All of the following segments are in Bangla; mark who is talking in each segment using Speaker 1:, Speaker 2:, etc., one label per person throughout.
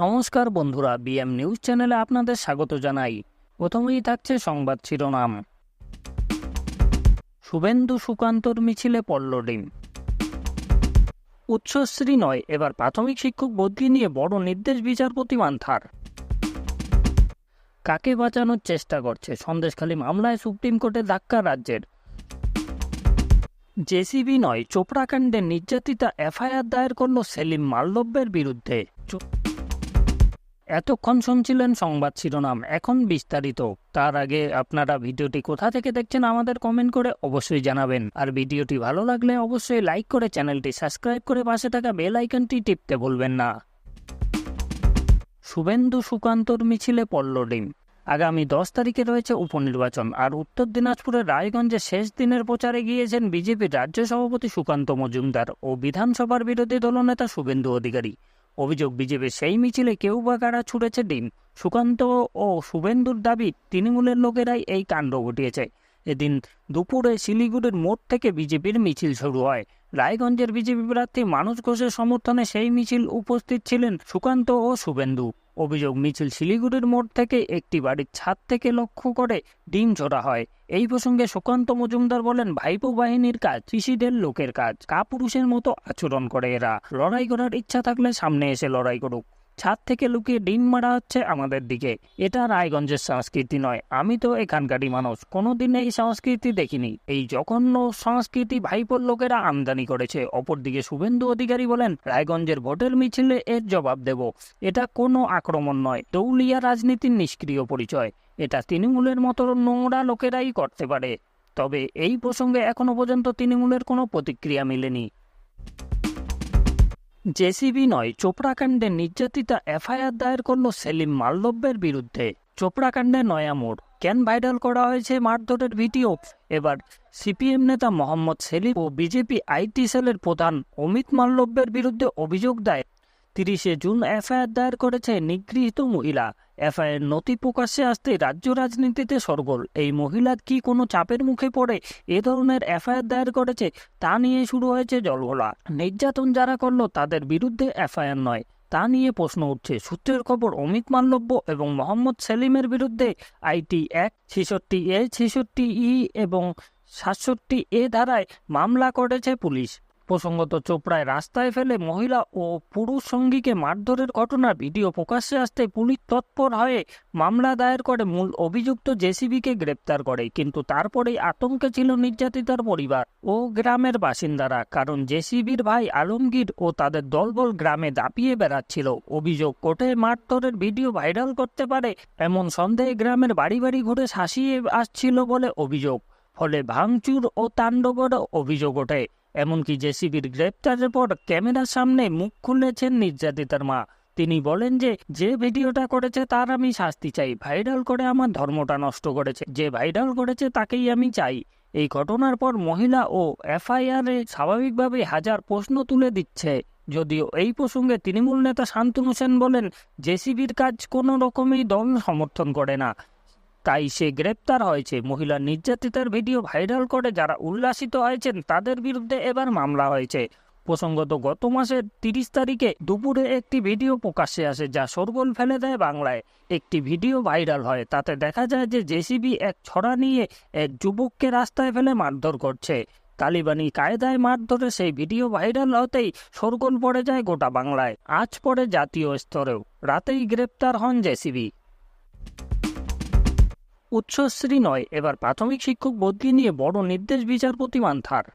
Speaker 1: নমস্কার বন্ধুরা, বিএম নিউজ চ্যানেলে আপনাদের স্বাগত জানাই। প্রথমেই থাকছে সংবাদ শিরোনাম। শুভেন্দু সুকান্তর মিছিলে পড়ল ডিম। উচ্চশ্রী নয়, এবার প্রাথমিক শিক্ষক বদলি নিয়ে বড় নির্দেশ বিচারপতি মান্থার। কাকে বাঁচানোর চেষ্টা করছে সন্দেশখালী মামলায় সুপ্রিম কোর্টে ধাক্কা রাজ্যের। জেসিবি নয়, চোপড়া কাণ্ডে নির্যাতিতা এফআইআর দায়ের করল সেলিম মালব্যের বিরুদ্ধে। এতক্ষণ শুনছিলেন সংবাদ শিরোনাম, এখন বিস্তারিত। তার আগে আপনারা ভিডিওটি কোথা থেকে দেখছেন আমাদের কমেন্ট করে অবশ্যই জানাবেন। আর ভিডিওটি ভালো লাগলে অবশ্যই লাইক করে চ্যানেলটি সাবস্ক্রাইব করে পাশে থাকা বেল আইকনটি টিপতে ভুলবেন না। শুভেন্দু সুকান্তর মিছিলে পড়ল ডিম। আগামী 10 তারিখে রয়েছে উপনির্বাচন, আর উত্তর দিনাজপুরের রায়গঞ্জে শেষ দিনের প্রচারে গিয়েছেন বিজেপির রাজ্য সভাপতি সুকান্ত মজুমদার ও বিধানসভার বিরোধী দলনেতা শুভেন্দু অধিকারী। অভিযোগ, বিজেপির সেই মিছিলে কেউ বা কারা ছুড়েছে ডিম। সুকান্ত ও শুভেন্দুর দাবি, তৃণমূলের লোকেরাই এই কাণ্ড ঘটিয়েছে। এদিন দুপুরে শিলিগুড়ির মোড় থেকে বিজেপির মিছিল শুরু হয়। রায়গঞ্জের বিজেপি প্রার্থী মানুষ ঘোষের সমর্থনে সেই মিছিল উপস্থিত ছিলেন সুকান্ত ও শুভেন্দু। অভিযোগ, মিছিল শিলিগুড়ির মোড় থেকে একটি বাড়ির ছাদ থেকে লক্ষ্য করে ডিম ছোড়া হয়। এই প্রসঙ্গে সুকান্ত মজুমদার বলেন, ভাইপো বাহিনীর কাজ শিশিদের লোকের কাজ, কাপুরুষের মতো আচরণ করে এরা। লড়াই করার ইচ্ছা থাকলে সামনে এসে লড়াই করুক। ছাদ থেকে লুকিয়ে ডিম মারা হচ্ছে আমাদের দিকে। এটা রায়গঞ্জের সংস্কৃতি নয়। আমি তো এখানকারই মানুষ, কোনোদিন এই সংস্কৃতি দেখিনি। এই জঘন্য সংস্কৃতি ভাইপোর লোকেরা আমদানি করেছে। অপরদিকে শুভেন্দু অধিকারী বলেন, রায়গঞ্জের ভোটের মিছিলে এর জবাব দেব। এটা কোনো আক্রমণ নয়, দৌলিয়া রাজনীতির নিষ্ক্রিয় পরিচয়। এটা তৃণমূলের মতো নোংরা লোকেরাই করতে পারে। তবে এই প্রসঙ্গে এখনো পর্যন্ত তৃণমূলের কোনো প্রতিক্রিয়া মেলেনি। জেসিবি নয়, চোপড়া কাণ্ডে নির্যাতিতা এফআইআর দায়ের করল সেলিম মালব্যের বিরুদ্ধে। চোপড়া কাণ্ডে নয়া মোড়, কেন ভাইরাল করা হয়েছে মারধরের ভিডিও। এবার সিপিএম নেতা মোহাম্মদ সেলিম ও বিজেপি আইটি সেলের প্রধান অমিত মালব্যের বিরুদ্ধে অভিযোগ দায়ের। 30 জুন এফআইআর দায়ের করেছে নিগৃহীত মহিলা। এফআইআর নথি প্রকাশ্যে আসতে রাজ্য রাজনীতিতে সরগোল। এই মহিলা কি কোনো চাপের মুখে পড়ে এ ধরনের এফআইআর দায়ের করেছে, তা নিয়ে শুরু হয়েছে জলঘোলা। নির্যাতন যারা করলো তাদের বিরুদ্ধে এফআইআর নয়, তা নিয়ে প্রশ্ন উঠছে। সূত্রের খবর, অমিত মালব্য এবং মোহাম্মদ সেলিমের বিরুদ্ধে আইটি 1, 66A, 66E এবং 67A ধারায় মামলা করেছে পুলিশ। প্রসঙ্গত, চোপড়ায় রাস্তায় ফেলে মহিলা ও পুরুষ সঙ্গীকে মারধরের ঘটনার ভিডিও প্রকাশ্যে আসতে পুলিশ তৎপর হয়ে মামলা দায়ের করে মূল অভিযুক্ত জেসিবিকে গ্রেপ্তার করে। কিন্তু তারপরেই আতঙ্কে ছিল নির্যাতিতার পরিবার ও গ্রামের বাসিন্দারা, কারণ জেসিবির ভাই আলমগীর ও তাদের দলবল গ্রামে দাপিয়ে বেড়াচ্ছিল। অভিযোগ, কোর্টে মারধরের ভিডিও ভাইরাল করতে পারে এমন সন্দেহে গ্রামের বাড়ি বাড়ি ঘুরে শাসিয়ে আসছিল বলে অভিযোগ। ফলে ভাঙচুর ও তাণ্ডবের অভিযোগ ওঠে। এমনকি জেসিবির গ্রেপ্তারের পর ক্যামেরার সামনে মুখ খুলেছেন নির্যাতিতার মা। তিনি বলেন যে ভিডিওটা করেছে তার আমি শাস্তি চাই। ভাইরাল করে আমার ধর্মটা নষ্ট করেছে, যে ভাইরাল করেছে তাকেই আমি চাই। এই ঘটনার পর মহিলা ও এফআইআরে স্বাভাবিকভাবে হাজার প্রশ্ন তুলে দিচ্ছে। যদিও এই প্রসঙ্গে তৃণমূল নেতা শান্তনু সেন বলেন, জেসিবির কাজ কোনো রকমই দল সমর্থন করে না, তাই সে গ্রেপ্তার হয়েছে। মহিলা নির্যাতিতার ভিডিও ভাইরাল করে যারা উল্লাসিত হয়েছেন তাদের বিরুদ্ধে এবার মামলা হয়েছে। প্রসঙ্গত, গত মাসের 30 তারিখে দুপুরে একটি ভিডিও প্রকাশ্যে আসে যা শোরগোল ফেলে দেয় বাংলায়। একটি ভিডিও ভাইরাল হয়, তাতে দেখা যায় যে জেসিবি এক ছড়া নিয়ে এক যুবককে রাস্তায় ফেলে মারধর করছে। তালিবানি কায়দায় মারধরে সেই ভিডিও ভাইরাল হতেই শোরগোল পড়ে যায় গোটা বাংলায়, আজ পড়ে জাতীয় স্তরেও। রাতেই গ্রেপ্তার হন জেসিবি। উচ্চশ্রী নয়, এবার প্রাথমিক শিক্ষক বদলি নিয়ে বড় নির্দেশ বিচারপতি মান্থার।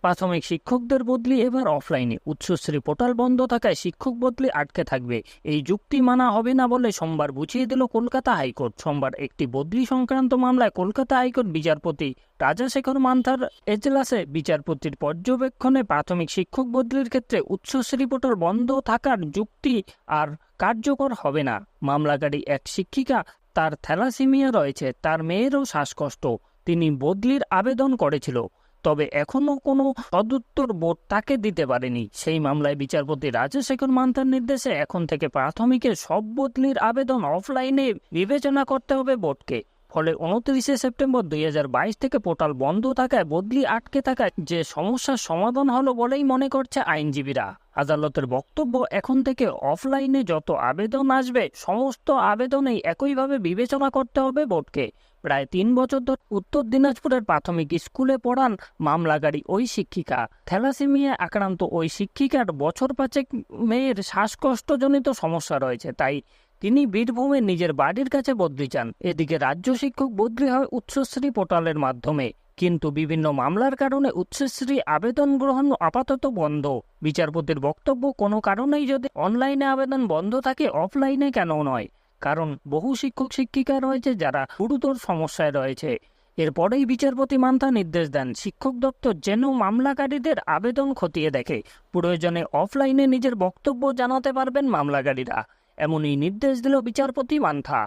Speaker 1: প্রাথমিক শিক্ষকদের বদলি এবার অফলাইনে। উচ্চশ্রী পোর্টাল বন্ধ থাকায় শিক্ষক বদলি আটকে থাকবে, এই যুক্তি মানা হবে না বলে সোমবার বুঝিয়ে দিল কলকাতা হাইকোর্ট। সোমবার একটি বদলি সংক্রান্ত মামলায় কলকাতা হাইকোর্ট বিচারপতি রাজাশেখর মান্থার এজলাসে বিচারপতির পর্যবেক্ষণে প্রাথমিক শিক্ষক বদলির ক্ষেত্রে উচ্চশ্রী পোর্টাল বন্ধ থাকার যুক্তি আর কার্যকর হবে না। মামলাকারী এক শিক্ষিকা, তার থ্যালাসেমিয়া রয়েছে, তার মেয়েরও শ্বাসকষ্ট। তিনি বদলির আবেদন করেছিল, তবে এখনো কোনো সদুত্তর বোর্ড তাকে দিতে পারেনি। সেই মামলায় বিচারপতি রাজাশেখর মান্থার নির্দেশে এখন থেকে প্রাথমিকের সব বদলির আবেদন অফলাইনে বিবেচনা করতে হবে বোর্ডকে। ফলে 29শে সেপ্টেম্বর 2022 থেকে পোর্টাল বন্ধ থাকায় বদলি আটকে থাকায় যে সমস্যার সমাধান হলো বলেই মনে করছে আইনজীবীরা। আদালতের বক্তব্য, এখন থেকে অফলাইনে যত আবেদন আসবে সমস্ত আবেদনেই একইভাবে বিবেচনা করতে হবে বোর্ডকে। প্রায় 3 বছর ধরে উত্তর দিনাজপুরের প্রাথমিক স্কুলে পড়ান মামলাকারী ওই শিক্ষিকা। থ্যালাসেমিয়া আক্রান্ত ওই শিক্ষিকার বছর 5 মেয়ের শ্বাসকষ্টজনিত সমস্যা রয়েছে, তাই তিনি বীরভূমে নিজের বাড়ির কাছে বদলি চান। এদিকে রাজ্য শিক্ষক বদলি হয় উচ্চশ্রী পোর্টালের মাধ্যমে, কিন্তু বিভিন্ন মামলার কারণে উচ্চশ্রী আবেদন গ্রহণ আপাতত বন্ধ। বিচারপতির বক্তব্য, কোনো কারণেই যদি অনলাইনে আবেদন বন্ধ থাকে অফলাইনে কেন নয়, কারণ বহু শিক্ষক শিক্ষিকা রয়েছে যারা গুরুতর সমস্যায় রয়েছে। এরপরেই বিচারপতি মান্থা নির্দেশ দেন শিক্ষক দপ্তর যেন মামলাকারীদের আবেদন খতিয়ে দেখে, প্রয়োজনে অফলাইনে নিজের বক্তব্য জানাতে পারবেন মামলাকারীরা। এমনই নির্দেশ দিল বিচারপতি মান্থা।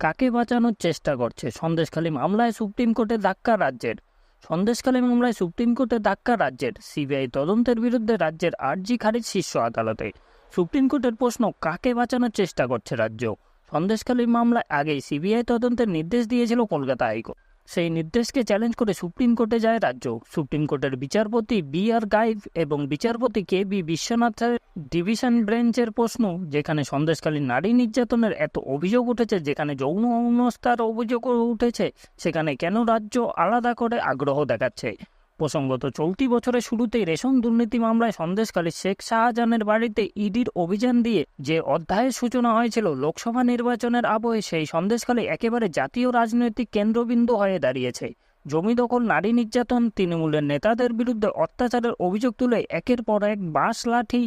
Speaker 1: কাকে বাঁচানোর চেষ্টা করছে? সন্দেশখালী মামলায় সুপ্রিম কোর্টে ধাক্কা রাজ্যের। সন্দেশখালী মামলায় সুপ্রিম কোর্টে ধাক্কা রাজ্যের। সিবিআই তদন্তের বিরুদ্ধে রাজ্যের আর্জি খারিজ শীর্ষ আদালতে। সুপ্রিম কোর্টের প্রশ্ন, কাকে বাঁচানোর চেষ্টা করছে রাজ্য? সন্দেশখালী মামলায় আগেই সিবিআই তদন্তের নির্দেশ দিয়েছিল কলকাতা হাইকোর্ট। সেই নির্দেশকে চ্যালেঞ্জ করে সুপ্রিম কোর্টে যায় রাজ্য। সুপ্রিম কোর্টের বিচারপতি বি.আর. গাইভ এবং বিচারপতি কে.বি. বিশ্বনাথের ডিভিশন বেঞ্চের প্রশ্ন, যেখানে সন্দেশখালী নারী নির্যাতনের এত অভিযোগ উঠেছে, যেখানে যৌন হেনস্থার অভিযোগ উঠেছে, সেখানে কেন রাজ্য আলাদা করে আগ্রহ দেখাচ্ছে? প্রসঙ্গত, চলতি বছরের শুরুতেই রেশন দুর্নীতি মামলায় সন্দেশখালী শেখ শাহজাহানের বাড়িতে ইডির অভিযান দিয়ে যে অধ্যায়ের সূচনা হয়েছিল লোকসভা নির্বাচনের আবহে, সেই সন্দেশখালী একেবারে জাতীয় রাজনৈতিক কেন্দ্রবিন্দু হয়ে দাঁড়িয়েছে। জমি দখল, নারী নির্যাতন, তৃণমূলের নেতাদের বিরুদ্ধে অত্যাচারের অভিযোগ তুলে একের পর এক বাঁশ, লাঠি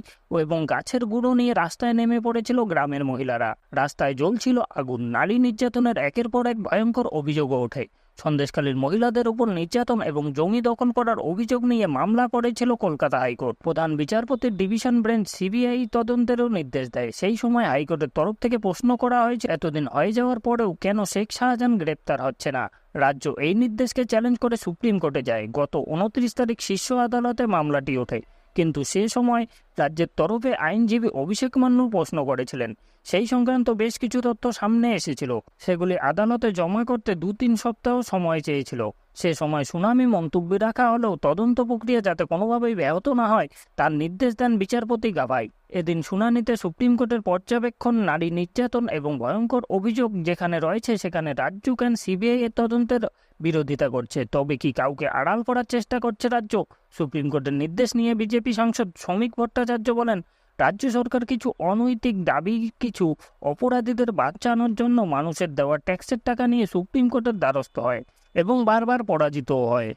Speaker 1: এবং গাছের গুঁড়ো নিয়ে রাস্তায় নেমে পড়েছিল গ্রামের মহিলারা। রাস্তায় জ্বলছিল আগুন। নারী নির্যাতনের একের পর এক ভয়ঙ্কর অভিযোগও ওঠে। সন্দেশখালীর মহিলাদের উপর নির্যাতন এবং জমি দখল করার অভিযোগ নিয়ে মামলা করেছিল কলকাতা হাইকোর্ট। প্রধান বিচারপতির ডিভিশন বেঞ্চ সিবিআই তদন্তেরও নির্দেশ দেয়। সেই সময় হাইকোর্টের তরফ থেকে প্রশ্ন করা হয়েছে, এতদিন হয়ে যাওয়ার পরেও কেন শেখ শাহজাহান গ্রেপ্তার হচ্ছে না? রাজ্য এই নির্দেশকে চ্যালেঞ্জ করে সুপ্রিম কোর্টে যায়। গত 29 তারিখ শীর্ষ আদালতে মামলাটি ওঠে, কিন্তু সে সময় রাজ্যের তরফে আইনজীবী অভিষেক মান্নু প্রশ্ন করেছিলেন। সেই সংক্রান্ত বেশ কিছু তথ্য সামনে এসেছিল, সেগুলি আদালতে জমা করতে 2-3 সপ্তাহ সময় চেয়েছিল। সে সময় শুনানি মন্তব্য রাখা হলেও তদন্ত প্রক্রিয়া যাতে কোনোভাবেই ব্যাহত না হয় তার নির্দেশ দেন বিচারপতি গাভাই। এদিন শুনানিতে সুপ্রিম কোর্টের পর্যবেক্ষণ, নারী নির্যাতন এবং ভয়ঙ্কর অভিযোগ যেখানে রয়েছে, সেখানে রাজ্য কেন সিবিআই এর তদন্তের বিরোধিতা করছে? তবে কি কাউকে আড়াল করার চেষ্টা করছে রাজ্য? সুপ্রিম কোর্টের নির্দেশ নিয়ে বিজেপি সাংসদ শ্রমিক ভট্টাচার্য বলেন, রাজ্য সরকার কিছু অনৈতিক দাবি, কিছু অপরাধীদের বাঁচানোর জন্য মানুষের দেওয়া ট্যাক্সের টাকা নিয়ে সুপ্রিম কোর্টের দ্বারস্থ হয় এবং বারবার পরাজিত হয়।